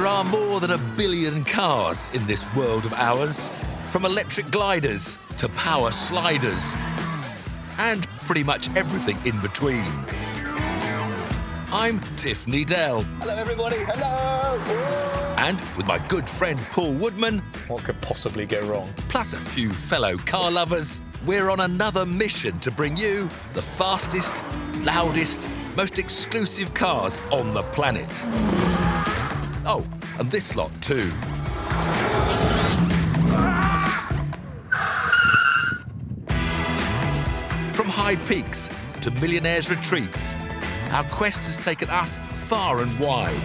There are more than 1 billion cars in this world of ours, from electric gliders to power sliders, and pretty much everything in between. I'm Tiffany Dell. Hello everybody, hello! And with my good friend Paul Woodman, What could possibly go wrong? plus a few fellow car lovers, we're on another mission to bring you the fastest, loudest, most exclusive cars on the planet. Oh, and this lot too. From high peaks to millionaires' retreats, our quest has taken us far and wide,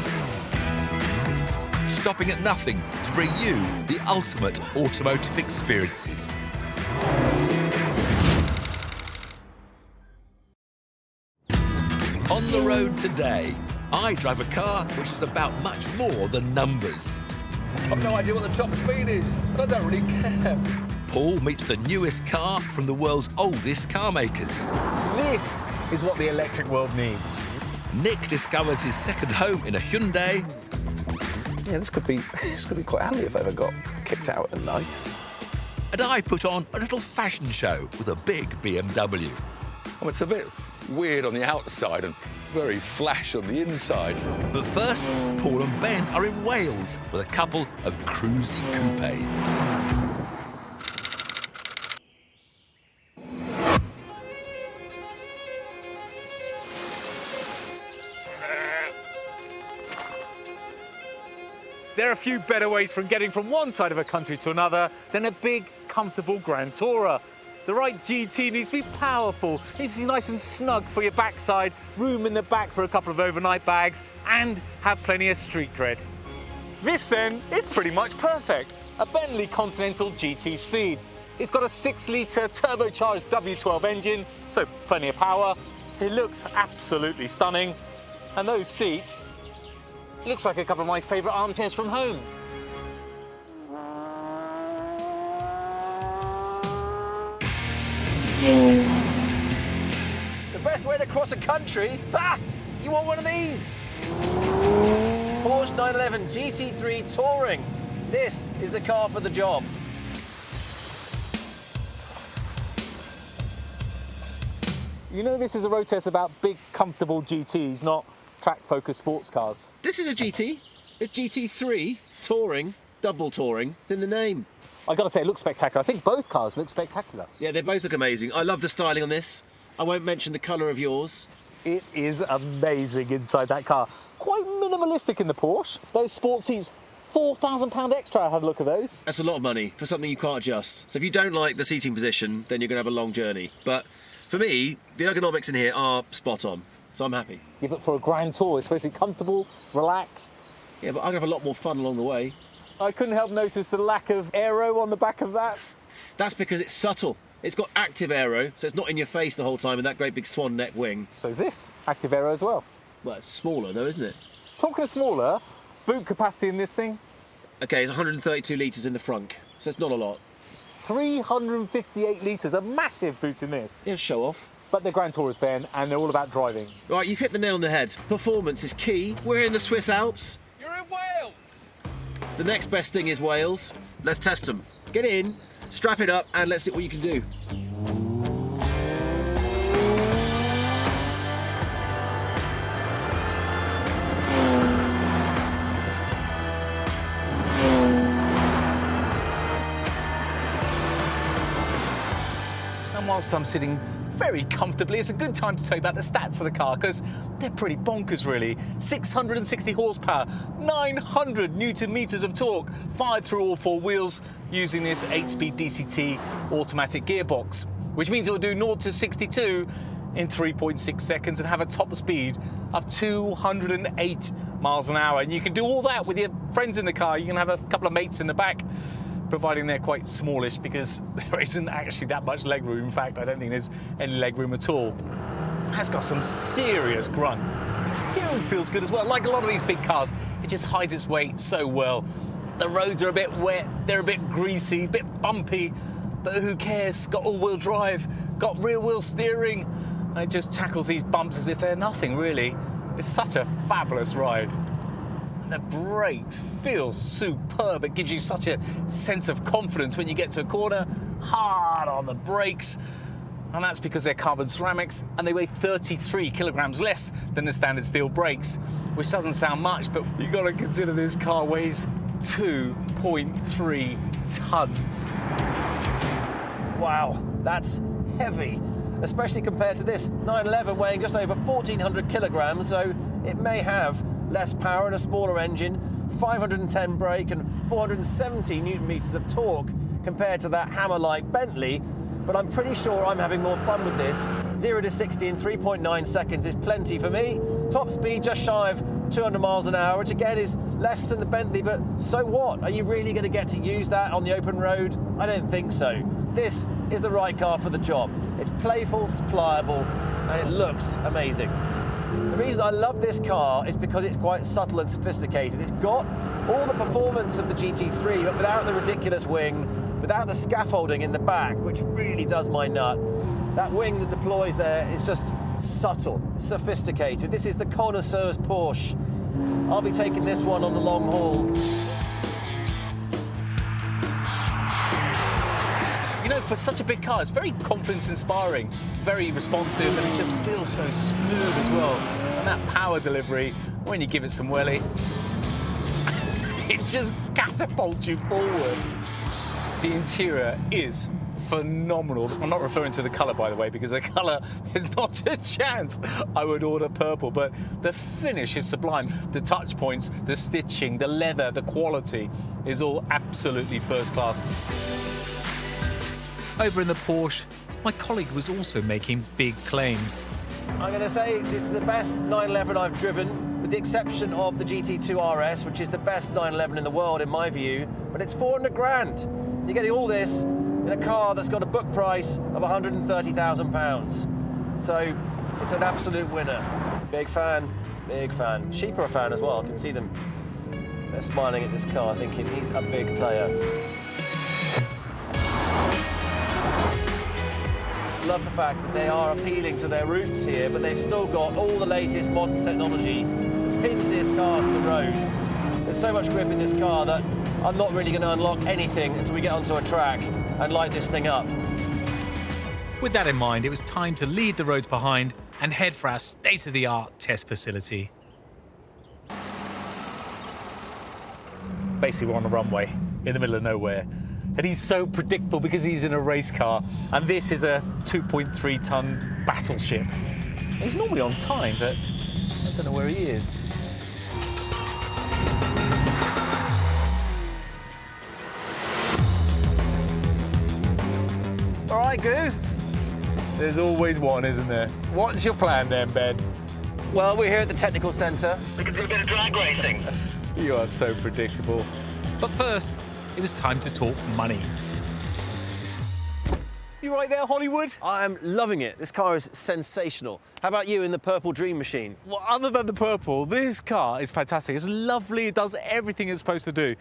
stopping at nothing to bring you the ultimate automotive experiences. On the road today, I drive a car which is about much more than numbers. I've no idea what the top speed is, but I don't really care. Paul meets the newest car from the world's oldest car makers. This is what the electric world needs. Nick discovers his second home in a Hyundai. Yeah, this could be quite handy if I ever got kicked out at night. And I put on a little fashion show with a big BMW. Oh, it's a bit weird on the outside and very flash on the inside. But first, Paul and Ben are in Wales with a couple of cruisy coupes. There are a few better ways from getting from one side of a country to another than a big, comfortable Grand Tourer. The right GT needs to be powerful, needs to be nice and snug for your backside, room in the back for a couple of overnight bags, and have plenty of street cred. This then is pretty much perfect. A Bentley Continental GT Speed. It's got a 6-litre turbocharged W12 engine, so plenty of power. It looks absolutely stunning. And those seats, it looks like a couple of my favourite armchairs from home. The best way to cross a country? Ah! You want one of these? Porsche 911 GT3 Touring. This is the car for the job. You know this is a road test about big, comfortable GTs, not track-focused sports cars. This is a GT. It's GT3 Touring, double touring. It's in the name. I've got to say, it looks spectacular. I think both cars look spectacular. Yeah, they both look amazing. I love the styling on this. I won't mention the colour of yours. It is amazing inside that car. Quite minimalistic in the Porsche. Those sport seats, £4,000 extra. I had a look at those. That's a lot of money for something you can't adjust. So if you don't like the seating position, then you're going to have a long journey. But for me, the ergonomics in here are spot on. So I'm happy. Yeah, but for a Grand Tour, it's supposed to be comfortable, relaxed. Yeah, but I'm going to have a lot more fun along the way. I couldn't help notice the lack of aero on the back of that. That's because it's subtle. It's got active aero, so it's not in your face the whole time in that great big swan neck wing. So is this active aero as well? Well, it's smaller though, isn't it? Talking of smaller, boot capacity in this thing? Okay, it's 132 litres in the front, so it's not a lot. 358 litres, a massive boot in this. Yeah, show off. But they're Grand Tourers, Ben, and they're all about driving. Right, you've hit the nail on the head. Performance is key. We're in the Swiss Alps. You're in Wales! The next best thing is Wales. Let's test them. Get in, strap it up, and let's see what you can do. And whilst I'm sitting very comfortably, it's a good time to tell you about the stats of the car, because they're pretty bonkers, really. 660 horsepower, 900 newton meters of torque, fired through all four wheels using this 8-speed DCT automatic gearbox, which means it will do 0 to 62 in 3.6 seconds and have a top speed of 208 miles an hour. And you can do all that with your friends in the car. You can have a couple of mates in the back, providing they're quite smallish, because there isn't actually that much leg room. In fact, I don't think there's any leg room at all. It has got some serious grunt. The steering feels good as well. Like a lot of these big cars, it just hides its weight so well. The roads are a bit wet, they're a bit greasy, a bit bumpy, but who cares? Got all-wheel drive, got rear-wheel steering, and it just tackles these bumps as if they're nothing, really. It's such a fabulous ride. the brakes feel superb. It gives you such a sense of confidence when you get to a corner. Hard on the brakes. And that's because they're carbon ceramics and they weigh 33 kilograms less than the standard steel brakes, which doesn't sound much, but you've got to consider this car weighs 2.3 tons. Wow, that's heavy, especially compared to this 911 weighing just over 1,400 kilograms, so it may have less power and a smaller engine, 510 brake and 470 newton meters of torque compared to that hammer-like Bentley. But I'm pretty sure I'm having more fun with this. 0 to 60 in 3.9 seconds is plenty for me. Top speed just shy of 200 miles an hour, which again is less than the Bentley, but so what? Are you really going to get to use that on the open road? I don't think so. This is the right car for the job. It's playful, it's pliable, and it looks amazing. The reason I love this car is because it's quite subtle and sophisticated. It's got all the performance of the GT3, but without the ridiculous wing, without the scaffolding in the back, which really does my nut. That wing that deploys there is just subtle, sophisticated. This is the connoisseur's Porsche. I'll be taking this one on the long haul. You know, for such a big car, it's very confidence-inspiring. It's very responsive and it just feels so smooth as well. And that power delivery, when you give it some welly, it just catapults you forward. The interior is phenomenal. I'm not referring to the colour, by the way, because the colour is not a chance. I would order purple, but the finish is sublime. The touch points, the stitching, the leather, the quality is all absolutely first class. Over in the Porsche, my colleague was also making big claims. I'm going to say this is the best 911 I've driven, with the exception of the GT2 RS, which is the best 911 in the world in my view, but it's 400 grand. You're getting all this in a car that's got a book price of £130,000. So it's an absolute winner. Big fan, big fan. Sheep are a fan as well, I can see them. They're smiling at this car thinking he's a big player. Love the fact that they are appealing to their roots here, but they've still got all the latest modern technology that pins this car to the road. There's so much grip in this car that I'm not really going to unlock anything until we get onto a track and light this thing up. With that in mind, it was time to leave the roads behind and head for our state-of-the-art test facility. Basically, we're on a runway in the middle of nowhere. And he's so predictable because he's in a race car, and this is a 2.3-ton battleship. He's normally on time, but I don't know where he is. All right, Goose. There's always one, isn't there? What's your plan then, Ben? Well, we're here at the technical centre. We can do a bit of drag racing. You are so predictable. But first, it was time to talk money. You right there, Hollywood? I'm loving it. This car is sensational. How about you in the purple dream machine? Well, other than the purple, this car is fantastic. It's lovely, it does everything it's supposed to do.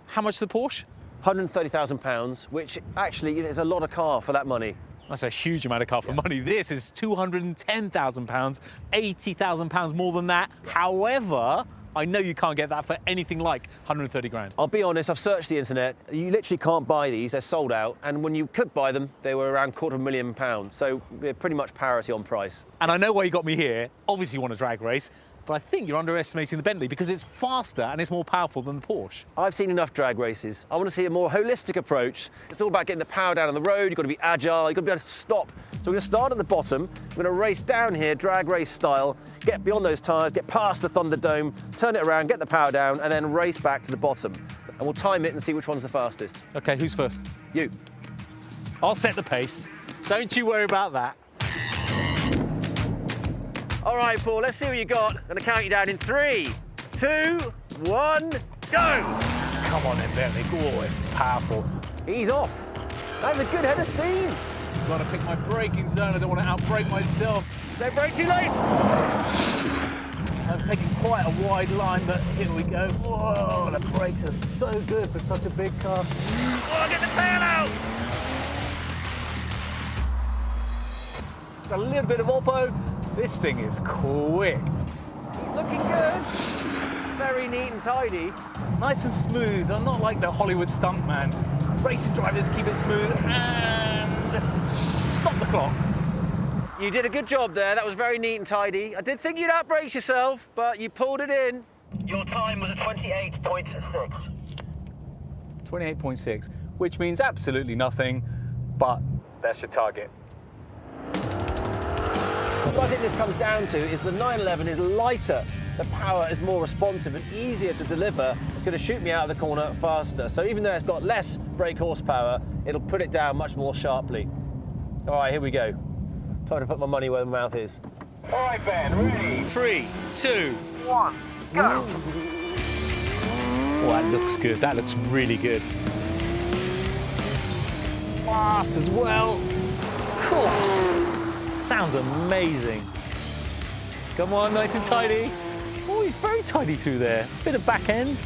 How much is the Porsche? £130,000, which actually is a lot of car for that money. That's a huge amount of car for money. This is £210,000, £80,000 more than that. However, I know you can't get that for anything like 130 grand. I'll be honest, I've searched the internet. You literally can't buy these, they're sold out. And when you could buy them, they were around £250,000. So they're pretty much parity on price. And I know why you got me here. Obviously you want a drag race, but I think you're underestimating the Bentley because it's faster and it's more powerful than the Porsche. I've seen enough drag races. I want to see a more holistic approach. It's all about getting the power down on the road. You've got to be agile, you've got to be able to stop. So we're going to start at the bottom. We're going to race down here, drag race style, get beyond those tyres, get past the Thunderdome, turn it around, get the power down, and then race back to the bottom. And we'll time it and see which one's the fastest. Okay, who's first? You. I'll set the pace. Don't you worry about that. All right, Paul, let's see what you got. I'm going to count you down in 3, 2, 1, go! Come on then, Bentley. Oh, it's powerful. Ease off. That's a good head of steam. I've got to pick my braking zone. I don't want to outbrake myself. Don't brake too late. I've taken quite a wide line, but here we go. Whoa, the brakes are so good for such a big car. Oh, get the tail out. A little bit of oppo. This thing is quick. Looking good. very neat and tidy. Nice and smooth. I'm not like the Hollywood stuntman. Racing drivers keep it smooth and stop the clock. You did a good job there. That was very neat and tidy. I did think you'd outbrace yourself, but you pulled it in. Your time was a 28.6. 28.6, which means absolutely nothing, but that's your target. What I think this comes down to is the 911 is lighter. The power is more responsive and easier to deliver. It's going to shoot me out of the corner faster. So even though it's got less brake horsepower, it'll put it down much more sharply. All right, here we go. Time to put my money where my mouth is. All right, Ben, ready? 3, 2, 1, go. Oh, that looks good. That looks really good. Fast as well. Cool. Sounds amazing. Come on, nice and tidy. Oh, he's very tidy through there. Bit of back end.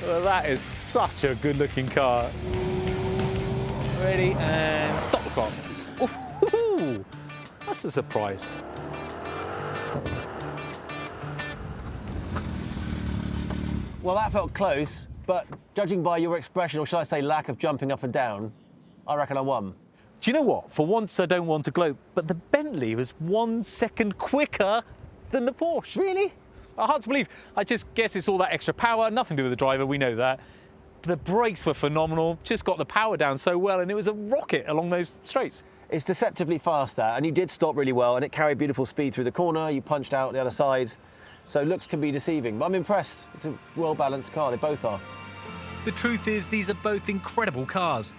Well, that is such a good-looking car. Ready, and stop the clock. Ooh, that's a surprise. Well, that felt close, but judging by your expression, or should I say lack of jumping up and down, I reckon I won. Do you know what? For once, I don't want to gloat, but the Bentley was 1 second quicker than the Porsche. Really? Hard to believe. I just guess it's all that extra power, nothing to do with the driver, we know that. The brakes were phenomenal, just got the power down so well, and it was a rocket along those straights. It's deceptively fast, that, and you did stop really well, and it carried beautiful speed through the corner. You punched out the other side, so looks can be deceiving. But I'm impressed. It's a well-balanced car. They both are. The truth is, these are both incredible cars.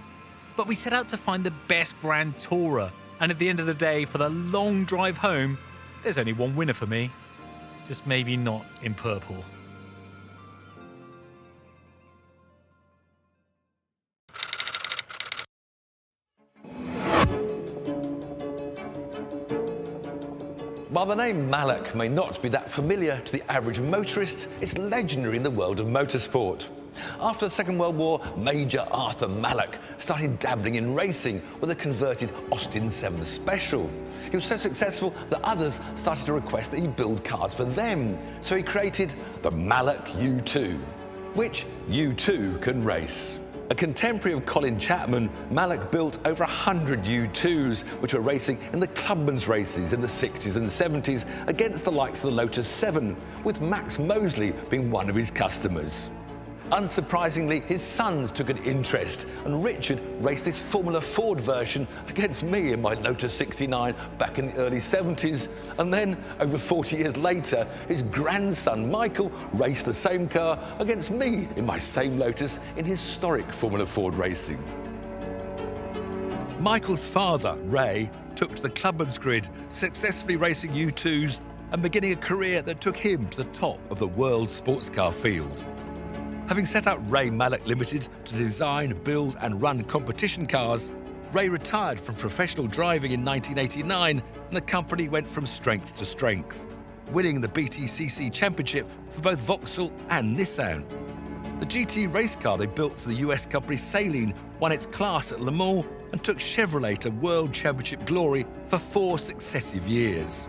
But we set out to find the best Grand Tourer. And at the end of the day, for the long drive home, there's only one winner for me. Just maybe not in purple. While the name Malak may not be that familiar to the average motorist, it's legendary in the world of motorsport. After the Second World War, Major Arthur Malak started dabbling in racing with a converted Austin 7 Special. He was so successful that others started to request that he build cars for them. So he created the Malak U2, which U2 can race. A contemporary of Colin Chapman, Malak built over 100 U2s, which were racing in the clubman's races in the 60s and 70s against the likes of the Lotus 7, with Max Mosley being one of his customers. Unsurprisingly, his sons took an interest, and Richard raced this Formula Ford version against me in my Lotus 69 back in the early 70s. And then, over 40 years later, his grandson Michael raced the same car against me in my same Lotus in historic Formula Ford racing. Michael's father, Ray, took to the clubman's grid, successfully racing U2s and beginning a career that took him to the top of the world sports car field. Having set up Ray Malak Limited to design, build and run competition cars, Ray retired from professional driving in 1989 and the company went from strength to strength, winning the BTCC Championship for both Vauxhall and Nissan. The GT race car they built for the US company Saleen won its class at Le Mans and took Chevrolet to World Championship glory for 4 successive years.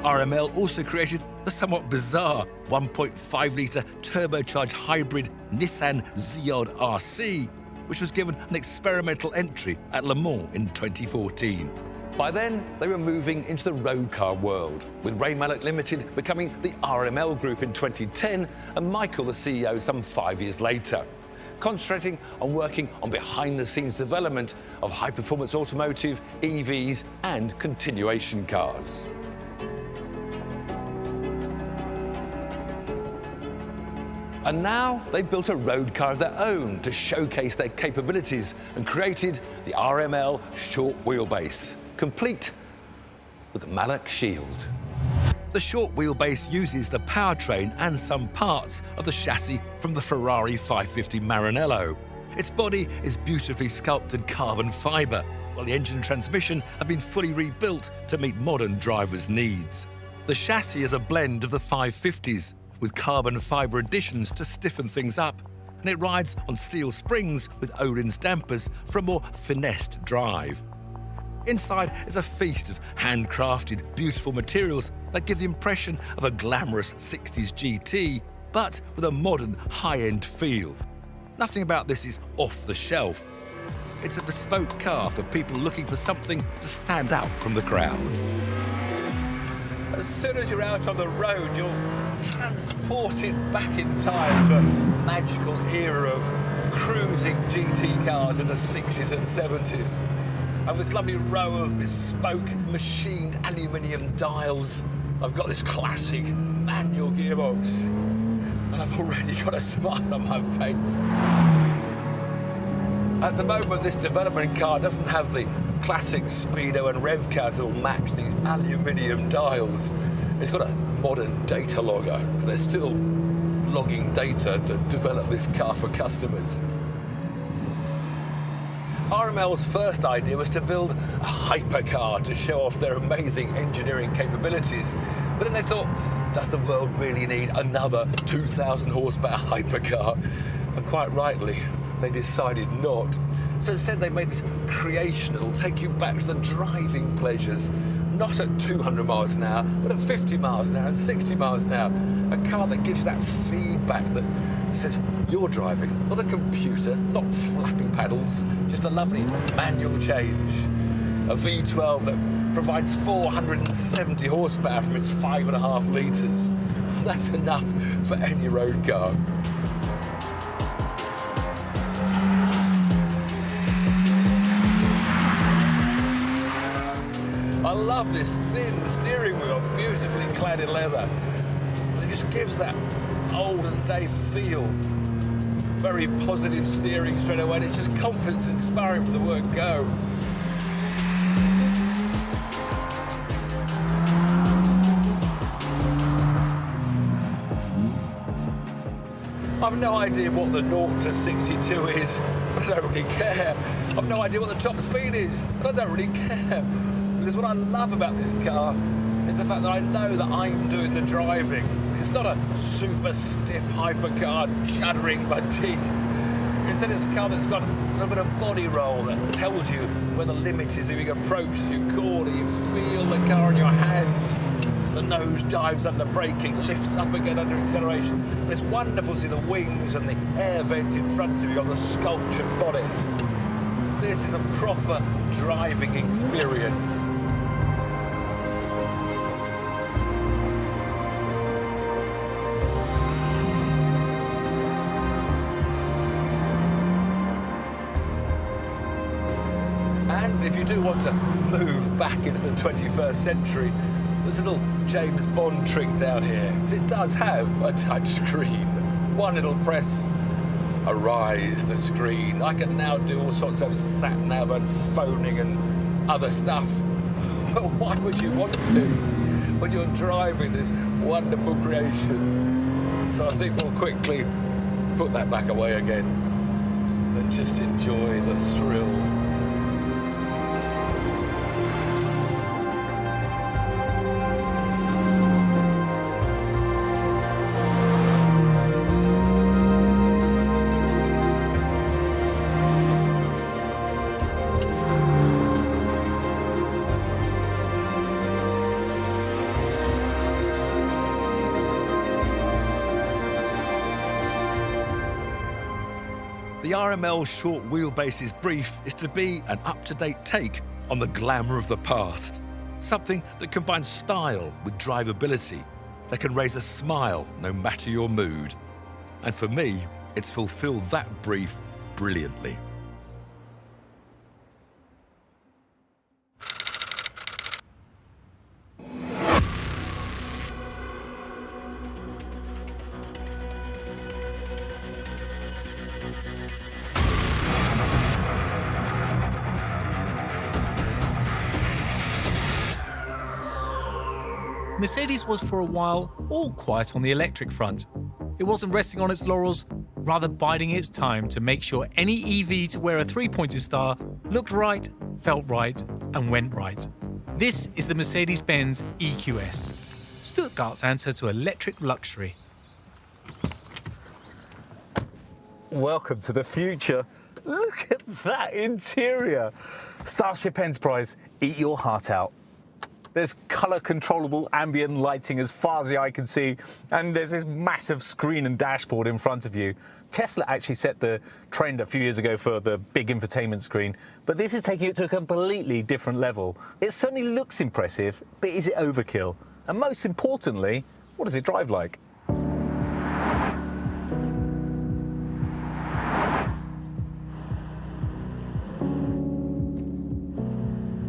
RML also created the somewhat bizarre 1.5-litre turbocharged hybrid Nissan Ziod RC, which was given an experimental entry at Le Mans in 2014. By then, they were moving into the road car world, with Ray Malak Limited becoming the RML Group in 2010 and Michael the CEO some 5 years later, concentrating on working on behind-the-scenes development of high-performance automotive, EVs and continuation cars. And now they've built a road car of their own to showcase their capabilities and created the RML short wheelbase, complete with the Malak Shield. The short wheelbase uses the powertrain and some parts of the chassis from the Ferrari 550 Maranello. Its body is beautifully sculpted carbon fibre, while the engine and transmission have been fully rebuilt to meet modern drivers' needs. The chassis is a blend of the 550s, with carbon fibre additions to stiffen things up, and it rides on steel springs with Öhlins dampers for a more finessed drive. Inside is a feast of handcrafted, beautiful materials that give the impression of a glamorous 60s GT, but with a modern, high-end feel. Nothing about this is off the shelf. It's a bespoke car for people looking for something to stand out from the crowd. As soon as you're out on the road, you're transported back in time to a magical era of cruising GT cars in the 60s and 70s. I've this lovely row of bespoke machined aluminium dials. I've got this classic manual gearbox, and I've already got a smile on my face. At the moment, this development car doesn't have the classic speedo and rev cards that will match these aluminium dials. It's got a modern data logger, because they're still logging data to develop this car for customers. RML's first idea was to build a hypercar to show off their amazing engineering capabilities. But then they thought, does the world really need another 2,000 horsepower hypercar? And quite rightly, they decided not. So instead they made this creation that'll take you back to the driving pleasures, not at 200 miles an hour, but at 50 miles an hour and 60 miles an hour. A car that gives you that feedback that says you're driving, not a computer, not flappy paddles, just a lovely manual change. A V12 that provides 470 horsepower from its 5.5 litres. That's enough for any road car. I love this thin steering wheel, beautifully clad in leather. And it just gives that olden day feel. Very positive steering straight away, and it's just confidence inspiring from the word go. I've no idea what the 0 to 62 is, but I don't really care. I've no idea what the top speed is, but I don't really care. Because what I love about this car is the fact that I know that I'm doing the driving. It's not a super stiff hypercar juddering my teeth. Instead, it's a car that's got a little bit of body roll that tells you where the limit is. If you approach, you corner, you feel the car in your hands. The nose dives under braking, lifts up again under acceleration. And it's wonderful to see the wings and the air vent in front of you on the sculptured bonnet. This is a proper driving experience. And if you do want to move back into the 21st century, there's a little James Bond trick down here. It does have a touch screen. One little press, arise the screen. I can now do all sorts of sat-nav and phoning and other stuff. But why would you want to when you're driving this wonderful creation? So I think we'll quickly put that back away again and just enjoy the thrill. The RML short wheelbase's brief is to be an up-to-date take on the glamour of the past. Something that combines style with drivability, that can raise a smile no matter your mood. And for me, it's fulfilled that brief brilliantly. Mercedes was for a while all quiet on the electric front. It wasn't resting on its laurels, rather biding its time to make sure any EV to wear a three-pointed star looked right, felt right, and went right. This is the Mercedes-Benz EQS, Stuttgart's answer to electric luxury. Welcome to the future. Look at that interior. Starship Enterprise, eat your heart out. There's colour controllable ambient lighting as far as the eye can see, and there's this massive screen and dashboard in front of you. Tesla actually set the trend a few years ago for the big infotainment screen, but this is taking it to a completely different level. It certainly looks impressive, but is it overkill? And most importantly, what does it drive like?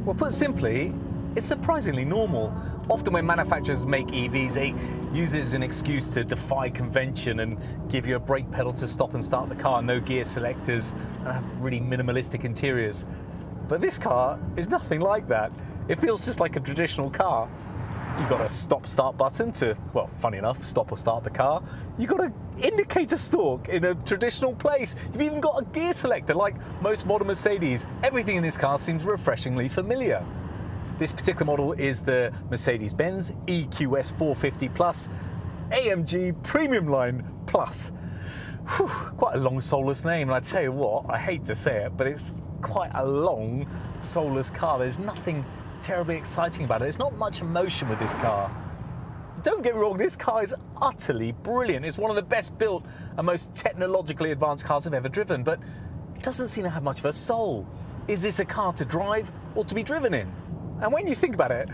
Well, put simply, it's surprisingly normal. Often when manufacturers make EVs, they use it as an excuse to defy convention and give you a brake pedal to stop and start the car, no gear selectors, and have really minimalistic interiors. But this car is nothing like that. It feels just like a traditional car. You've got a stop-start button to, well, funny enough, stop or start the car. You've got an indicator stalk in a traditional place. You've even got a gear selector like most modern Mercedes. Everything in this car seems refreshingly familiar. This particular model is the Mercedes-Benz EQS 450 Plus AMG Premium Line Plus. Whew, quite a long soulless name, and I tell you what, I hate to say it, but it's quite a long soulless car. There's nothing terribly exciting about it. There's not much emotion with this car. Don't get me wrong, this car is utterly brilliant. It's one of the best built and most technologically advanced cars I've ever driven, but it doesn't seem to have much of a soul. Is this a car to drive or to be driven in? And when you think about it,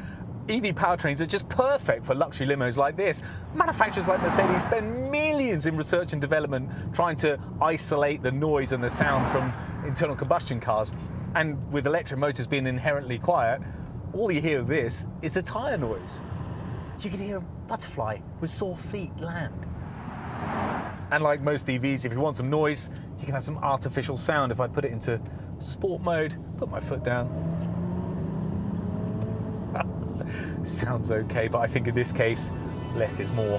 EV powertrains are just perfect for luxury limos like this. Manufacturers like Mercedes spend millions in research and development trying to isolate the noise and the sound from internal combustion cars. And with electric motors being inherently quiet, all you hear of this is the tyre noise. You can hear a butterfly with sore feet land. And like most EVs, if you want some noise, you can have some artificial sound. If I put it into sport mode, put my foot down. Sounds okay, but I think in this case, less is more.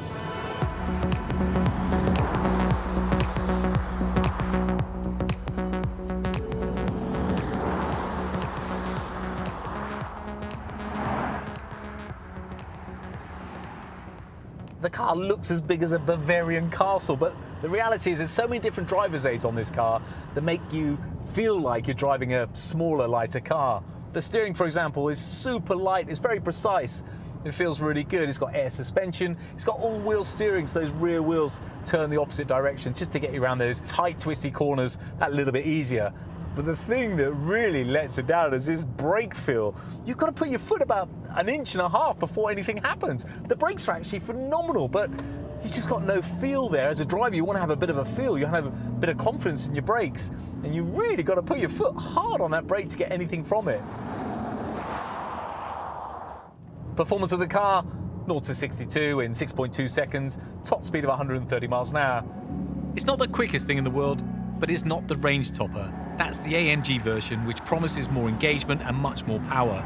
The car looks as big as a Bavarian castle, but the reality is there's so many different driver's aids on this car that make you feel like you're driving a smaller, lighter car. The steering, for example, is super light. It's very precise. It feels really good. It's got air suspension. It's got all-wheel steering, so those rear wheels turn the opposite direction just to get you around those tight, twisty corners that little bit easier. But the thing that really lets it down is this brake feel. You've got to put your foot about 1.5 inches before anything happens. The brakes are actually phenomenal, but you just got no feel there. As a driver, you want to have a bit of a feel. You want to have a bit of confidence in your brakes, and you really got to put your foot hard on that brake to get anything from it. Performance of the car, 0 to 62 in 6.2 seconds, top speed of 130 miles an hour. It's not the quickest thing in the world, but it's not the range topper. That's the AMG version, which promises more engagement and much more power.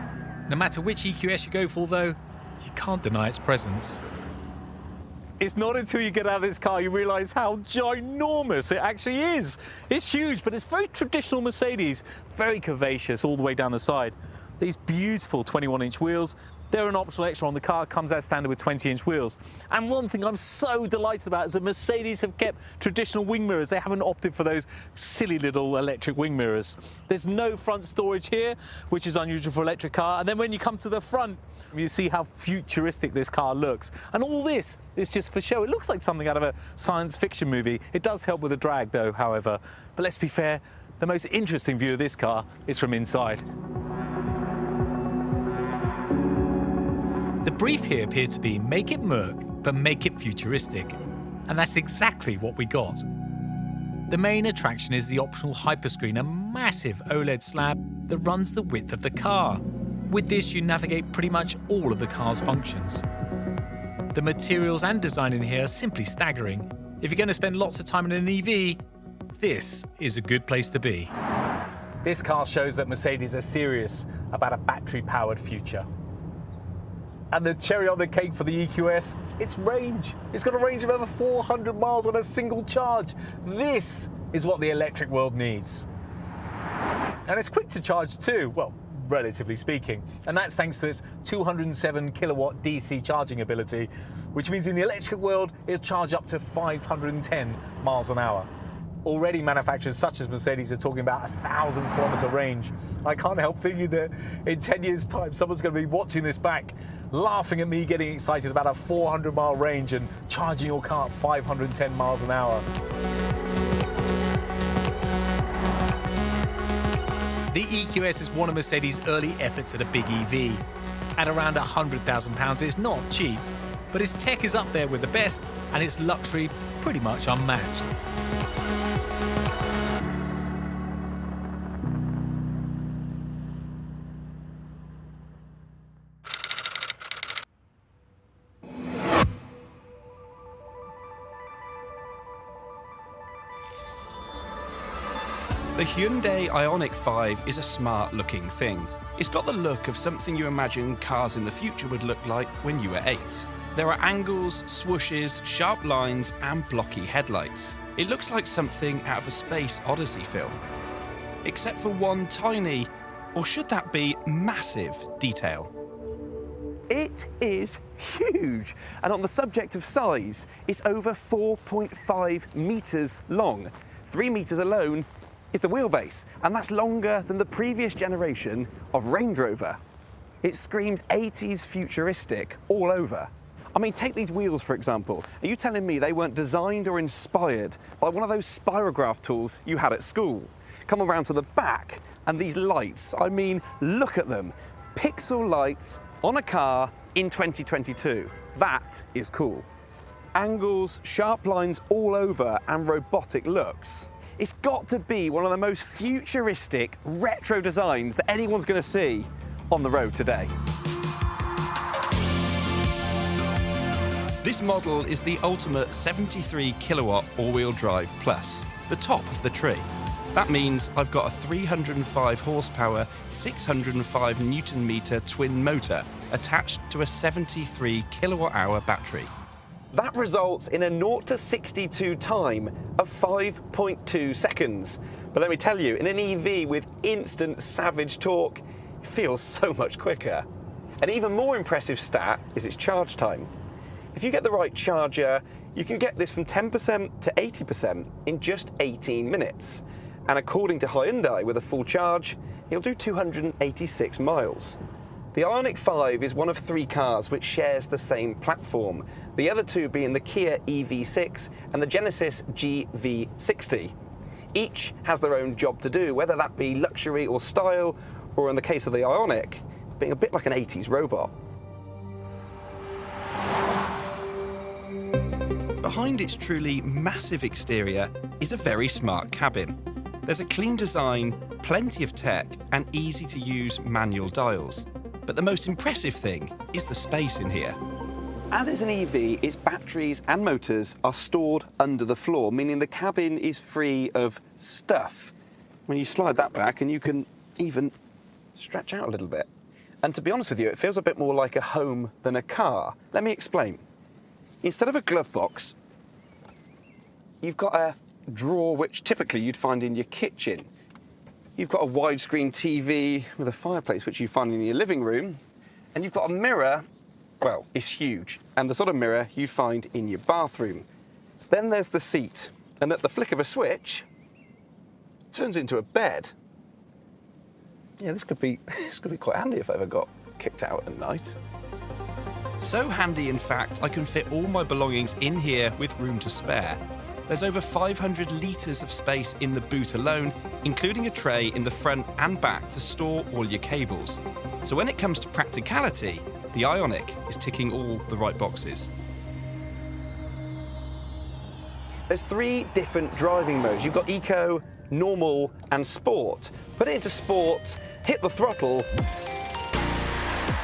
No matter which EQS you go for, though, you can't deny its presence. It's not until you get out of this car you realise how ginormous it actually is. It's huge, but it's very traditional Mercedes, very curvaceous all the way down the side. These beautiful 21-inch wheels, they're an optional extra on the car, comes as standard with 20-inch wheels. And one thing I'm so delighted about is that Mercedes have kept traditional wing mirrors. They haven't opted for those silly little electric wing mirrors. There's no front storage here, which is unusual for an electric car. And then when you come to the front, you see how futuristic this car looks. And all this is just for show. It looks like something out of a science fiction movie. It does help with the drag, though, however. But let's be fair, the most interesting view of this car is from inside. The brief here appeared to be make it Merc, but make it futuristic. And that's exactly what we got. The main attraction is the optional hyperscreen, a massive OLED slab that runs the width of the car. With this, you navigate pretty much all of the car's functions. The materials and design in here are simply staggering. If you're going to spend lots of time in an EV, this is a good place to be. This car shows that Mercedes are serious about a battery-powered future. And the cherry on the cake for the EQS, it's range. It's got a range of over 400 miles on a single charge. This is what the electric world needs. And it's quick to charge too, well, relatively speaking. And that's thanks to its 207 kilowatt DC charging ability, which means in the electric world, it'll charge up to 510 miles an hour. Already manufacturers such as Mercedes are talking about a 1,000-kilometre range. I can't help thinking that in 10 years' time, someone's going to be watching this back, laughing at me getting excited about a 400-mile range and charging your car at 510 miles an hour. The EQS is one of Mercedes' early efforts at a big EV. At around £100,000, it's not cheap, but its tech is up there with the best and its luxury pretty much unmatched. The Hyundai Ionic 5 is a smart-looking thing. It's got the look of something you imagine cars in the future would look like when you were 8. There are angles, swooshes, sharp lines and blocky headlights. It looks like something out of a Space Odyssey film. Except for one tiny, or should that be massive, detail. It is huge. And on the subject of size, it's over 4.5 metres long. 3 metres alone is the wheelbase, and that's longer than the previous generation of Range Rover. It screams 80s futuristic all over. I mean, take these wheels, for example. Are you telling me they weren't designed or inspired by one of those spirograph tools you had at school? Come around to the back, and these lights, I mean, look at them. Pixel lights on a car in 2022. That is cool. Angles, sharp lines all over, and robotic looks. It's got to be one of the most futuristic, retro designs that anyone's going to see on the road today. This model is the ultimate 73 kilowatt all-wheel drive plus, the top of the tree. That means I've got a 305 horsepower, 605 newton meter twin motor attached to a 73 kilowatt hour battery. That results in a 0 to 62 time of 5.2 seconds. But let me tell you, in an EV with instant savage torque, it feels so much quicker. An even more impressive stat is its charge time. If you get the right charger, you can get this from 10% to 80% in just 18 minutes. And according to Hyundai, with a full charge, it'll do 286 miles. The Ionic 5 is one of 3 cars which shares the same platform, the other 2 being the Kia EV6 and the Genesis GV60. Each has their own job to do, whether that be luxury or style, or in the case of the Ionic, being a bit like an 80s robot. Behind its truly massive exterior is a very smart cabin. There's a clean design, plenty of tech, and easy-to-use manual dials. But the most impressive thing is the space in here. As it's an EV, its batteries and motors are stored under the floor, meaning the cabin is free of stuff. When you slide that back, and you can even stretch out a little bit. And to be honest with you, it feels a bit more like a home than a car. Let me explain. Instead of a glove box, you've got a drawer which typically you'd find in your kitchen. You've got a widescreen TV with a fireplace which you find in your living room, and you've got a mirror, well, it's huge, and the sort of mirror you find in your bathroom. Then there's the seat, and at the flick of a switch, it turns into a bed. Yeah, this could be quite handy if I ever got kicked out at night. So handy, in fact, I can fit all my belongings in here with room to spare. There's over 500 litres of space in the boot alone, including a tray in the front and back to store all your cables. So when it comes to practicality, the Ionic is ticking all the right boxes. There's 3 different driving modes. You've got Eco, Normal and Sport. Put it into Sport, hit the throttle,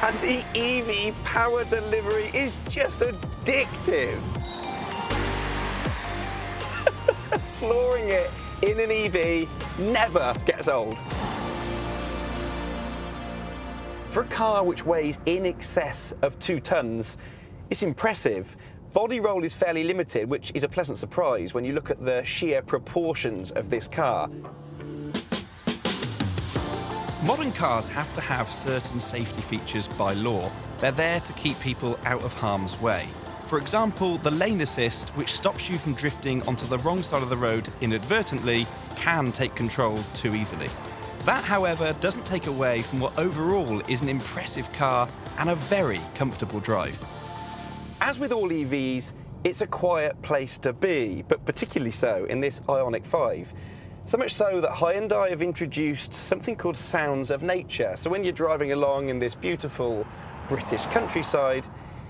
and the EV power delivery is just addictive. Flooring it in an EV never gets old. For a car which weighs in excess of 2 tons, it's impressive. Body roll is fairly limited, which is a pleasant surprise when you look at the sheer proportions of this car. Modern cars have to have certain safety features by law. They're there to keep people out of harm's way. For example, the lane assist, which stops you from drifting onto the wrong side of the road inadvertently, can take control too easily. That, however, doesn't take away from what overall is an impressive car and a very comfortable drive. As with all EVs, it's a quiet place to be, but particularly so in this Ionic 5. So much so that Hyundai have introduced something called sounds of nature. So when you're driving along in this beautiful British countryside,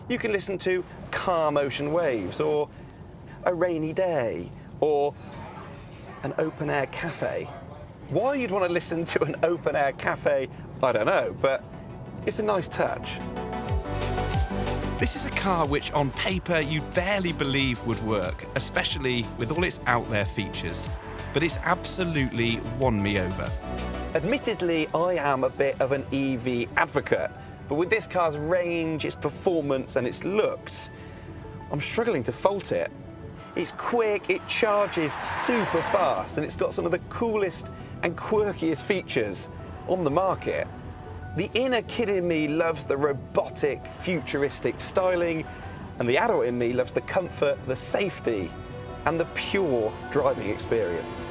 you can listen to calm ocean waves, or a rainy day, or an open-air cafe. Why you'd want to listen to an open-air cafe, I don't know, but it's a nice touch. This is a car which, on paper, you'd barely believe would work, especially with all its out-there features. But it's absolutely won me over. Admittedly, I am a bit of an EV advocate, but with this car's range, its performance and its looks, I'm struggling to fault it. It's quick, it charges super fast, and it's got some of the coolest and quirkiest features on the market. The inner kid in me loves the robotic, futuristic styling, and the adult in me loves the comfort, the safety, and the pure driving experience.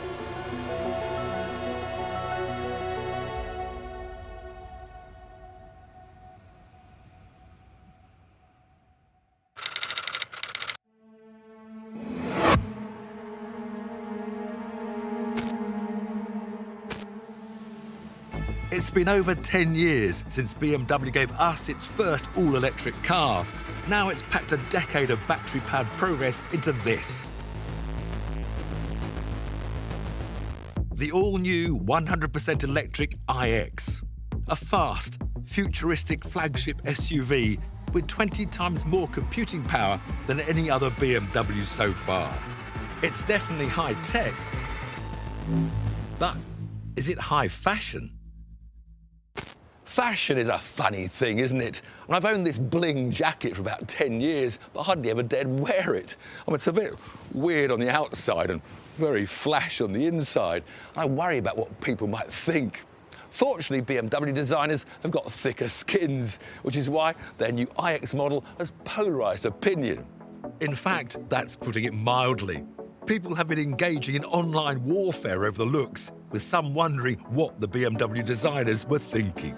It's been over 10 years since BMW gave us its first all-electric car. Now it's packed a decade of battery-powered progress into this. The all-new 100% electric iX. A fast, futuristic flagship SUV with 20 times more computing power than any other BMW so far. It's definitely high-tech, but is it high fashion? Fashion is a funny thing, isn't it? And I've owned this bling jacket for about 10 years, but hardly ever dared wear it. I mean, it's a bit weird on the outside and very flash on the inside. I worry about what people might think. Fortunately, BMW designers have got thicker skins, which is why their new iX model has polarised opinion. In fact, that's putting it mildly. People have been engaging in online warfare over the looks, with some wondering what the BMW designers were thinking.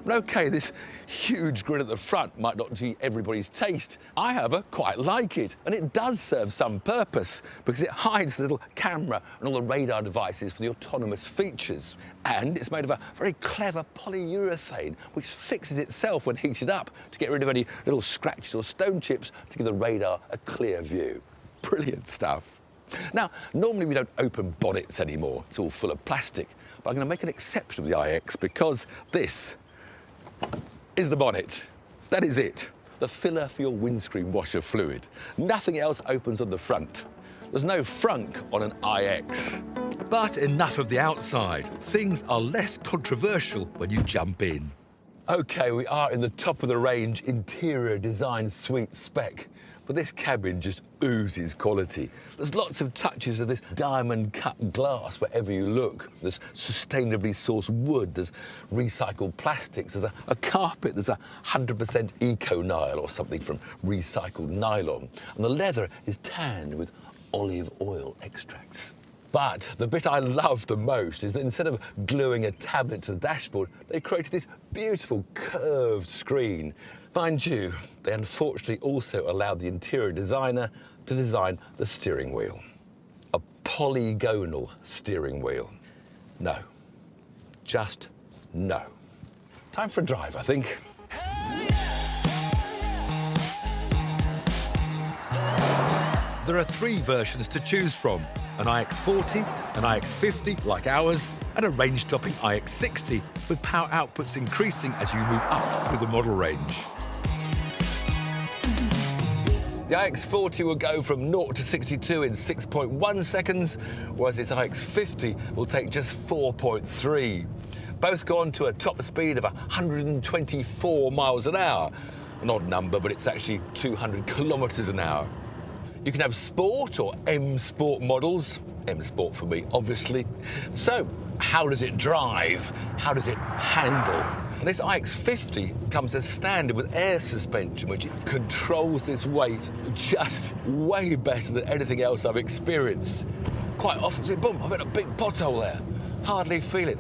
And OK, this huge grid at the front might not be everybody's taste. I, however, quite like it, and it does serve some purpose because it hides the little camera and all the radar devices for the autonomous features. And it's made of a very clever polyurethane, which fixes itself when heated up to get rid of any little scratches or stone chips to give the radar a clear view. Brilliant stuff. Now, normally we don't open bonnets anymore. It's all full of plastic. But I'm going to make an exception with the iX because this is the bonnet. That is it. The filler for your windscreen washer fluid. Nothing else opens on the front. There's no frunk on an iX. But enough of the outside. Things are less controversial when you jump in. OK, we are in the top of the range interior design suite spec. But this cabin just oozes quality. There's lots of touches of this diamond-cut glass wherever you look. There's sustainably sourced wood, there's recycled plastics, there's a carpet, there's 100% eco-nile or something from recycled nylon. And the leather is tanned with olive oil extracts. But the bit I love the most is that instead of gluing a tablet to the dashboard, they created this beautiful curved screen. Mind you, they unfortunately also allowed the interior designer to design the steering wheel. A polygonal steering wheel. No. Just no. Time for a drive, I think. There are 3 versions to choose from. An iX40, an iX50 like ours, and a range-topping iX60 with power outputs increasing as you move up through the model range. The iX40 will go from 0 to 62 in 6.1 seconds, whereas this iX50 will take just 4.3. Both go on to a top speed of 124 miles an hour. An odd number, but it's actually 200 kilometres an hour. You can have Sport or M Sport models. M Sport for me, obviously. So, how does it drive? How does it handle? And this iX50 comes as standard with air suspension, which controls this weight just way better than anything else I've experienced. Quite often, see, boom, I've hit a big pothole there. Hardly feel it.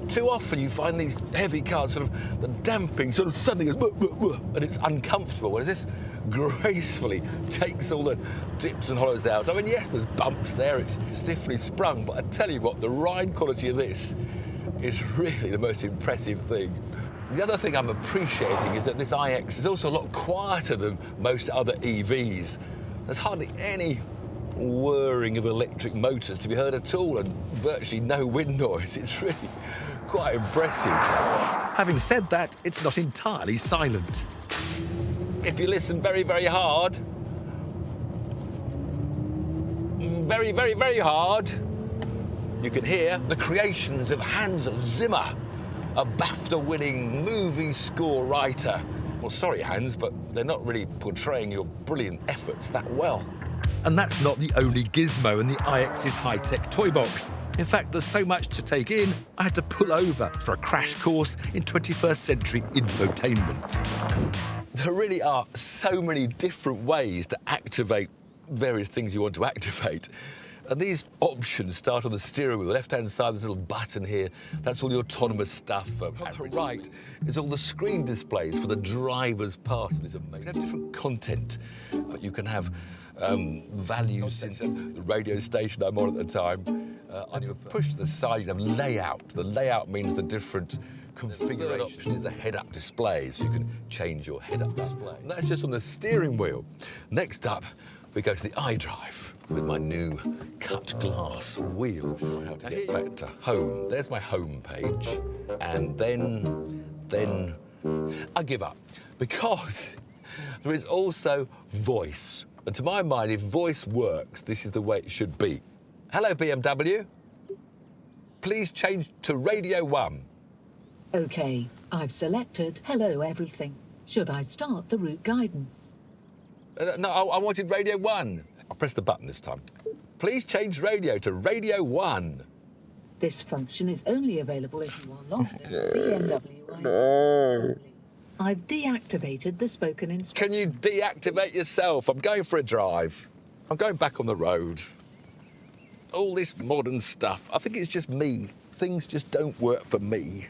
Too often you find these heavy cars, sort of the damping sort of suddenly goes, and it's uncomfortable, whereas this gracefully takes all the dips and hollows out. I mean, yes, there's bumps there, it's stiffly sprung, but I tell you what, the ride quality of this is really the most impressive thing. The other thing I'm appreciating is that this iX is also a lot quieter than most other EVs. There's hardly any whirring of electric motors to be heard at all, and virtually no wind noise. It's really quite impressive. Having said that, it's not entirely silent. If you listen very, very hard, very, very, very hard, you can hear the creations of Hans Zimmer, a BAFTA-winning movie score writer. Well, sorry, Hans, but they're not really portraying your brilliant efforts that well. And that's not the only gizmo in the iX's high-tech toy box. In fact, there's so much to take in, I had to pull over for a crash course in 21st century infotainment. There really are so many different ways to activate various things you want to activate. And these options start on the steering wheel. The left-hand side, there's a little button here. That's all the autonomous stuff. On the right is all the screen displays for the driver's part. It's amazing. You can have different content. You can have values, the radio station I'm on at the time. On your push to the side, you have layout. The layout means the different configuration. The third option is the head-up display, so you can change your head-up display. And that's just on the steering wheel. Next up, we go to the iDrive with my new cut glass wheel. How to get back to home. There's my home page. And then I give up, because there is also voice. And to my mind, if voice works, this is the way it should be. Hello, BMW. Please change to Radio 1. OK, I've selected Hello Everything. Should I start the route guidance? No, I wanted Radio 1. I'll press the button this time. Please change radio to Radio 1. This function is only available if you are logged in BMW. I've deactivated the spoken instruction. Can you deactivate yourself? I'm going for a drive. I'm going back on the road. All this modern stuff, I think it's just me. Things just don't work for me.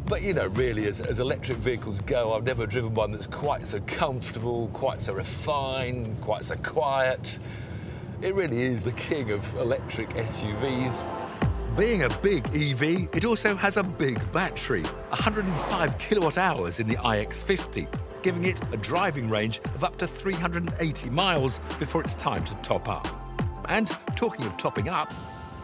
But, you know, really, as electric vehicles go, I've never driven one that's quite so comfortable, quite so refined, quite so quiet. It really is the king of electric SUVs. Being a big EV, it also has a big battery, 105 kilowatt hours in the iX50, giving it a driving range of up to 380 miles before it's time to top up. And talking of topping up,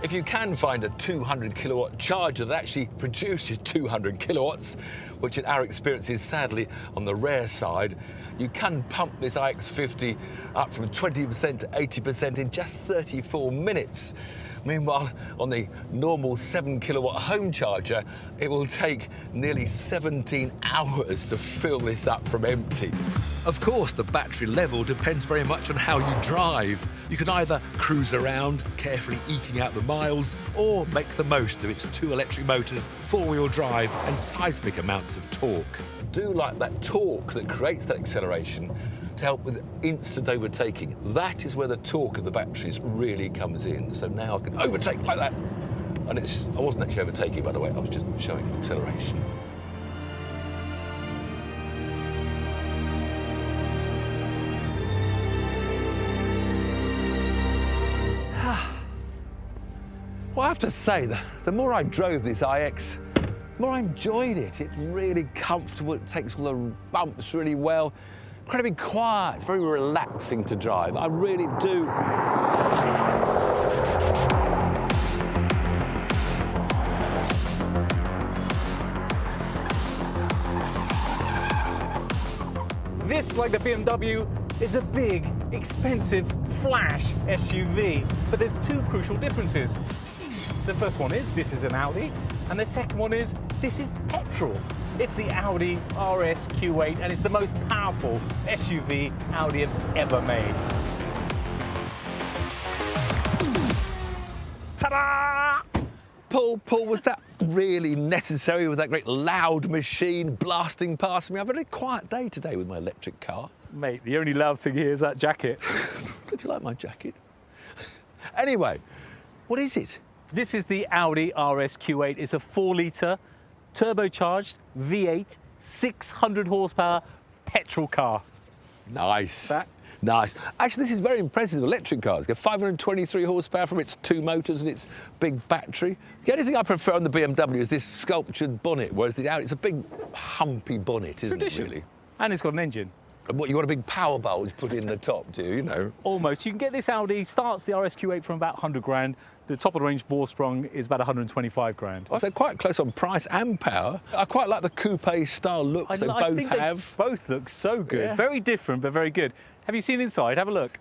if you can find a 200 kilowatt charger that actually produces 200 kilowatts, which in our experience is sadly on the rare side, you can pump this iX50 up from 20% to 80% in just 34 minutes. Meanwhile, on the normal 7 kilowatt home charger, it will take nearly 17 hours to fill this up from empty. Of course, the battery level depends very much on how you drive. You can either cruise around, carefully eking out the miles, or make the most of its 2 electric motors, 4-wheel drive, and seismic amounts of torque. I do like that torque that creates that acceleration to help with instant overtaking. That is where the torque of the batteries really comes in. So now I can overtake like that. And I wasn't actually overtaking, by the way, I was just showing acceleration. Well, I have to say, the more I drove this iX, the more I enjoyed it. It's really comfortable, it takes all the bumps really well. Incredibly quiet, it's very relaxing to drive. I really do. This, like the BMW, is a big, expensive, flash SUV. But there's 2 crucial differences. The first one is this is an Audi, and the second one is this is petrol. It's the Audi RS Q8, and it's the most powerful SUV Audi have ever made. Ta-da! Paul, was that really necessary with that great loud machine blasting past me? I've had a quiet day today with my electric car. Mate, the only loud thing here is that jacket. Did you like my jacket? Anyway, what is it? This is the Audi RS Q8. It's a 4-litre, turbocharged V8, 600 horsepower petrol car. Nice. Nice. Actually, this is very impressive. Electric cars get 523 horsepower from its 2 motors and its big battery. The only thing I prefer on the BMW is this sculptured bonnet, whereas the Audi, it's a big humpy bonnet, isn't it, really? And it's got an engine. And what, you got a big power bulge put in the top, do you? You know? Almost. You can get this Audi, starts the RS Q8 from about 100 grand. The top of the range Vorsprung is about 125 grand. So quite close on price and power. I quite like the coupe style look they both have. They both look so good. Yeah. Very different, but very good. Have you seen inside? Have a look.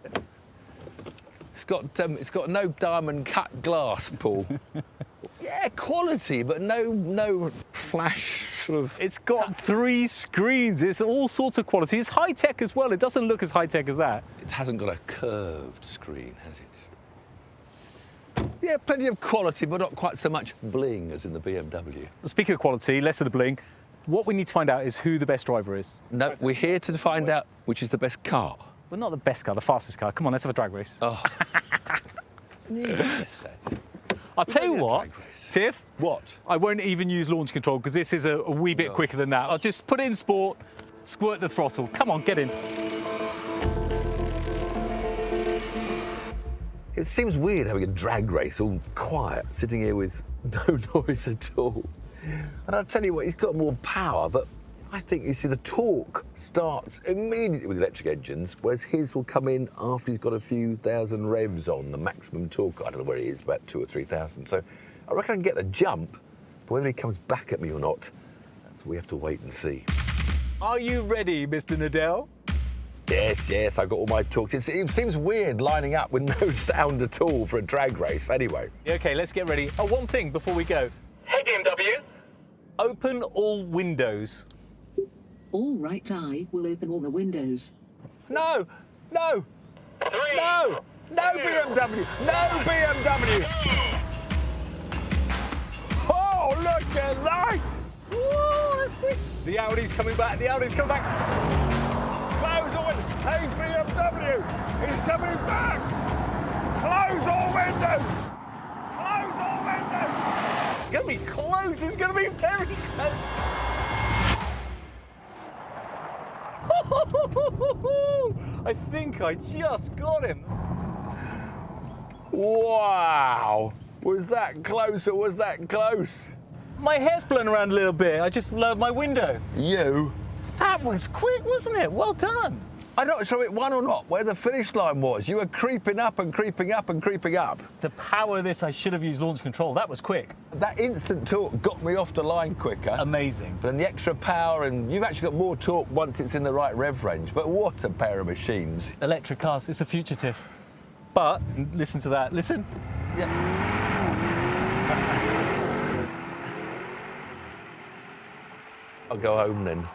It's got no diamond cut glass, Paul. Yeah, quality, but no flash sort of. It's got 3 screens. It's all sorts of quality. It's high tech as well. It doesn't look as high tech as that. It hasn't got a curved screen, has it? Yeah, plenty of quality, but not quite so much bling as in the BMW. Speaking of quality, less of the bling. What we need to find out is who the best driver is. No, we're here to find out which is the best car. Well, not the best car, the fastest car. Come on, let's have a drag race. Oh. Yes, that. I'll tell you what, Tiff. What? I won't even use launch control because this is a wee bit quicker than that. I'll just put it in sport, squirt the throttle. Come on, get in. It seems weird having a drag race all quiet, sitting here with no noise at all. And I'll tell you what, he's got more power, but I think, you see, the torque starts immediately with electric engines, whereas his will come in after he's got a few thousand revs on the maximum torque. I don't know where he is, about 2,000 or 3,000. So I reckon I can get the jump, but whether he comes back at me or not, that's what we have to wait and see. Are you ready, Mr. Nadell? Yes, I've got all my torques. It seems weird lining up with no sound at all for a drag race, anyway. OK, let's get ready. Oh, one thing before we go. Hey, BMW. Open all windows. All right eye will open all the windows. No! No! 3. No! No BMW! No BMW! Oh, look at that! Whoa, that's quick. The Audi's coming back. The Audi's coming back. Close all windows! Hey, BMW! He's coming back! Close all windows! Close all windows! It's going to be close. It's going to be very close. I think I just got him. Wow! Was that close or was that close? My hair's blown around a little bit. I just lowered my window. You? That was quick, wasn't it? Well done. I'm not sure it won or not, where the finish line was. You were creeping up and creeping up and creeping up. The power of this, I should have used launch control. That was quick. That instant torque got me off the line quicker. Amazing. But then the extra power, and you've actually got more torque once it's in the right rev range. But what a pair of machines. Electric cars, it's a future, Tiff. But, listen to that. Listen. Yeah. I'll go home then.